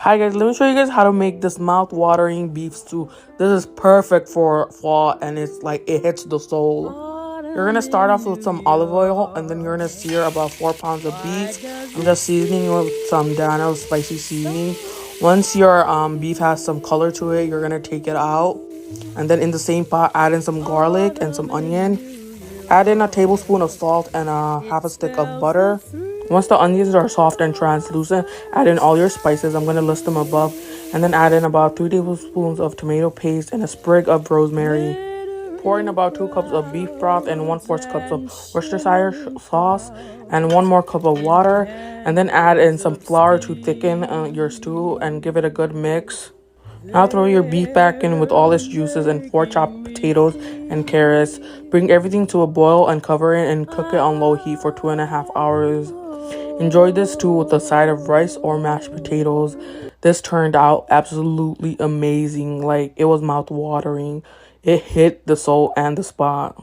Hi guys, let me show you guys how to make this mouth-watering beef stew. This is perfect for fall and it's like it hits the soul. You're gonna start off with some olive oil and then you're gonna sear about 4 pounds of beef. I'm just seasoning with some Dano's spicy seasoning. Once your beef has some color to it, you're gonna take it out. And then in the same pot, add in some garlic and some onion. Add in a tablespoon of salt and half a stick of butter. Once the onions are soft and translucent, add in all your spices. I'm going to list them above. And then add in about 3 tablespoons of tomato paste and a sprig of rosemary. Pour in about 2 cups of beef broth and 1/4 cups of Worcestershire sauce and 1 more cup of water. And then add in some flour to thicken your stew and give it a good mix. Now throw your beef back in with all its juices and 4 chopped potatoes and carrots. Bring everything to a boil and cover it and cook it on low heat for 2.5 hours. Enjoy this stew with a side of rice or mashed potatoes. This turned out absolutely amazing. Like, it was mouth-watering. It hit the soul and the spot.